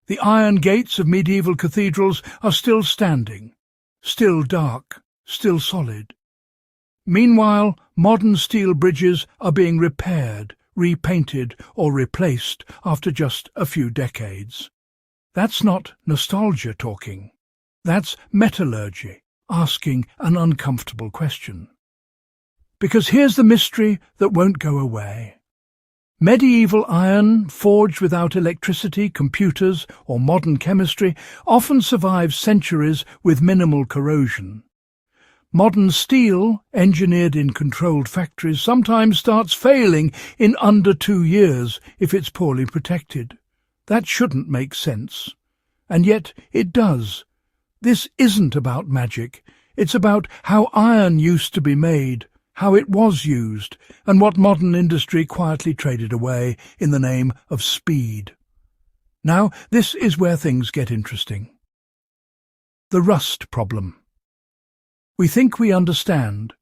The iron gates of medieval cathedrals are still standing, still dark, still solid. Meanwhile, modern steel bridges are being repaired, repainted or replaced after just a few decades. That's not nostalgia talking. That's metallurgy, asking an uncomfortable question. Because here's the mystery that won't go away. Medieval iron, forged without electricity, computers, or modern chemistry, often survives centuries with minimal corrosion. Modern steel, engineered in controlled factories, sometimes starts failing in under 2 years if it's poorly protected. That shouldn't make sense. And yet it does. This isn't about magic. It's about how iron used to be made, how it was used, and what modern industry quietly traded away in the name of speed. Now, this is where things get interesting. The rust problem. We think we understand.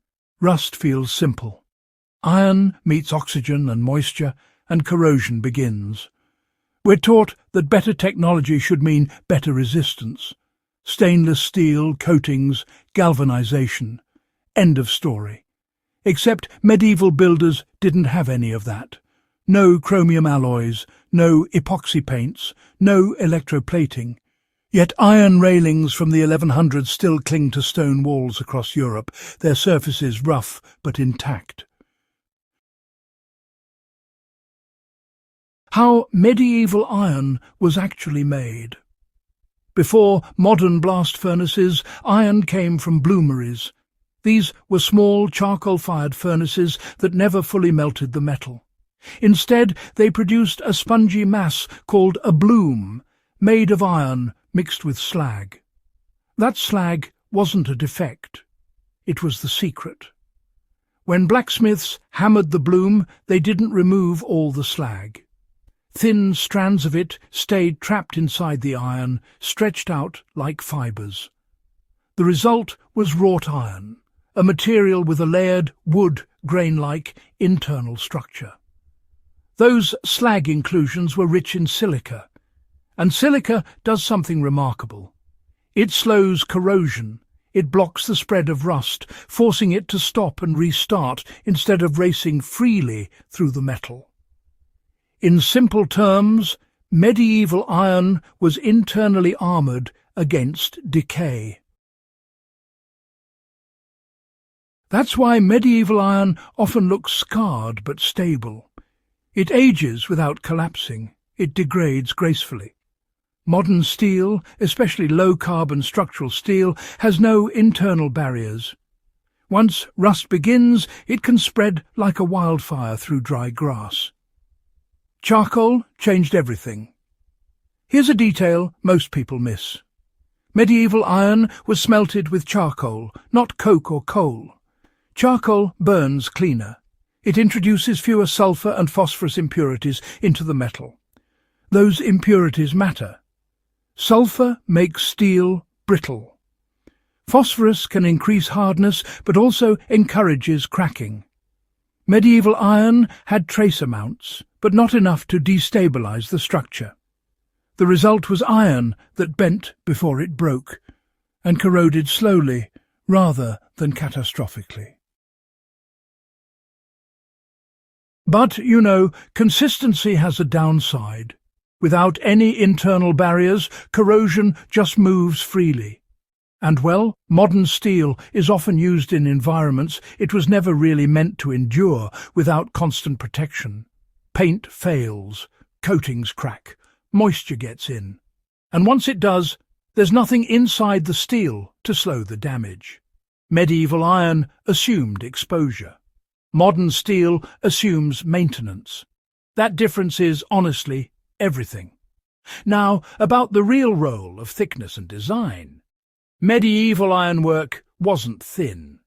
Rust feels simple. Iron meets oxygen and moisture, and corrosion begins. We're taught that better technology should mean better resistance. Stainless steel, coatings, galvanization. End of story. Except medieval builders didn't have any of that. No chromium alloys, no epoxy paints, no electroplating. Yet iron railings from the 1100s still cling to stone walls across Europe, their surfaces rough but intact. How medieval iron was actually made. Before modern blast furnaces, iron came from bloomeries. These were small charcoal-fired furnaces that never fully melted the metal. Instead, they produced a spongy mass called a bloom, made of iron mixed with slag. That slag wasn't a defect. It was the secret. When blacksmiths hammered the bloom, they didn't remove all the slag. Thin strands of it stayed trapped inside the iron, stretched out like fibres. The result was wrought iron, a material with a layered, wood, grain-like internal structure. Those slag inclusions were rich in silica, and silica does something remarkable. It slows corrosion. It blocks the spread of rust, forcing it to stop and restart instead of racing freely through the metal. In simple terms, medieval iron was internally armoured against decay. That's why medieval iron often looks scarred but stable. It ages without collapsing. It degrades gracefully. Modern steel, especially low-carbon structural steel, has no internal barriers. Once rust begins, it can spread like a wildfire through dry grass. Charcoal changed everything. Here's a detail most people miss. Medieval iron was smelted with charcoal, not coke or coal. Charcoal burns cleaner. It introduces fewer sulfur and phosphorus impurities into the metal. Those impurities matter. Sulfur makes steel brittle. Phosphorus can increase hardness, but also encourages cracking. Medieval iron had trace amounts, but not enough to destabilize the structure. The result was iron that bent before it broke, and corroded slowly rather than catastrophically. But, consistency has a downside. Without any internal barriers, corrosion just moves freely. And modern steel is often used in environments it was never really meant to endure without constant protection. Paint fails, coatings crack, moisture gets in. And once it does, there's nothing inside the steel to slow the damage. Medieval iron assumed exposure. Modern steel assumes maintenance. That difference is, honestly, everything. Now, about the real role of thickness and design. Medieval ironwork wasn't thin.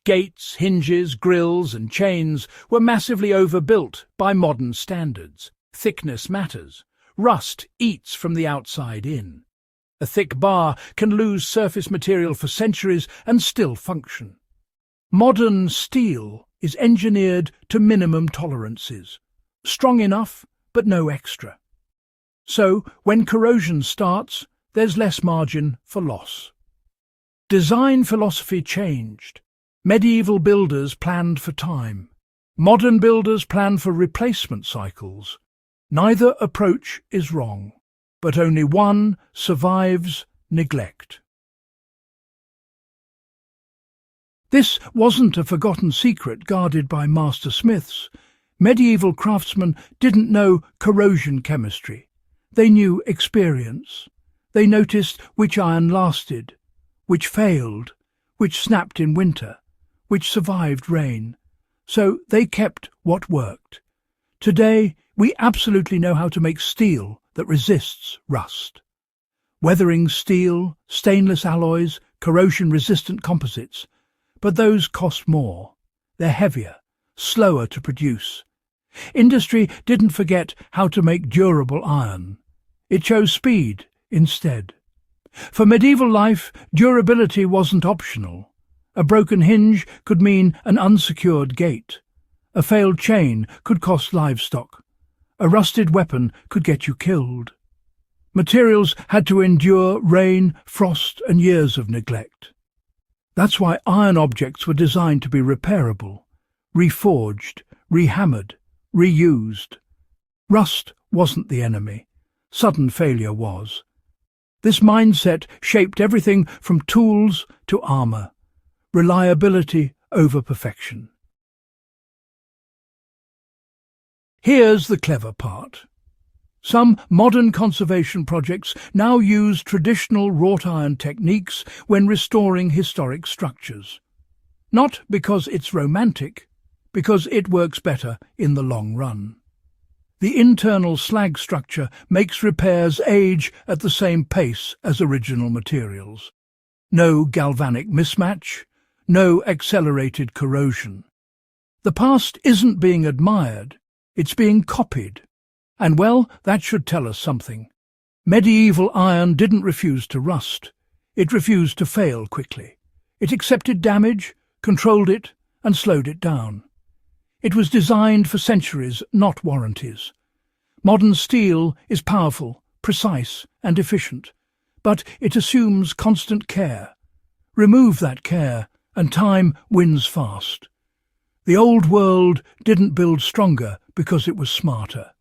Gates, hinges, grills and chains were massively overbuilt by modern standards. Thickness matters. Rust eats from the outside in. A thick bar can lose surface material for centuries and still function. Modern steel is engineered to minimum tolerances. Strong enough, but no extra. So, when corrosion starts, there's less margin for loss. Design philosophy changed. Medieval builders planned for time. Modern builders plan for replacement cycles. Neither approach is wrong, but only one survives neglect. This wasn't a forgotten secret guarded by master smiths. Medieval craftsmen didn't know corrosion chemistry. They knew experience. They noticed which iron lasted, which failed, which snapped in winter, which survived rain. So they kept what worked. Today, we absolutely know how to make steel that resists rust. Weathering steel, stainless alloys, corrosion-resistant composites. But those cost more. They're heavier, slower to produce. Industry didn't forget how to make durable iron. It chose speed instead. For medieval life, durability wasn't optional. A broken hinge could mean an unsecured gate. A failed chain could cost livestock. A rusted weapon could get you killed. Materials had to endure rain, frost, and years of neglect. That's why iron objects were designed to be repairable, reforged, rehammered, reused. Rust wasn't the enemy. Sudden failure was. This mindset shaped everything from tools to armor. Reliability over perfection. Here's the clever part. Some modern conservation projects now use traditional wrought iron techniques when restoring historic structures. Not because it's romantic, because it works better in the long run. The internal slag structure makes repairs age at the same pace as original materials. No galvanic mismatch, no accelerated corrosion. The past isn't being admired, it's being copied. And well, that should tell us something. Medieval iron didn't refuse to rust. It refused to fail quickly. It accepted damage, controlled it, and slowed it down. It was designed for centuries, not warranties. Modern steel is powerful, precise, and efficient, but it assumes constant care. Remove that care, and time wins fast. The old world didn't build stronger because it was smarter.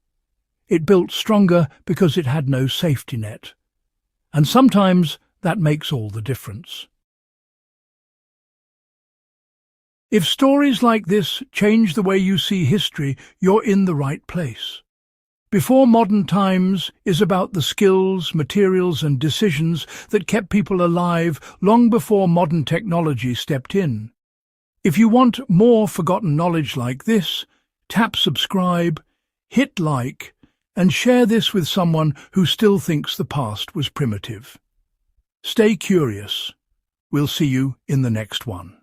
It built stronger because it had no safety net. And sometimes that makes all the difference. If stories like this change the way you see history, you're in the right place. Before Modern Times is about the skills, materials and decisions that kept people alive long before modern technology stepped in. If you want more forgotten knowledge like this, tap subscribe, hit like, and share this with someone who still thinks the past was primitive. Stay curious. We'll see you in the next one.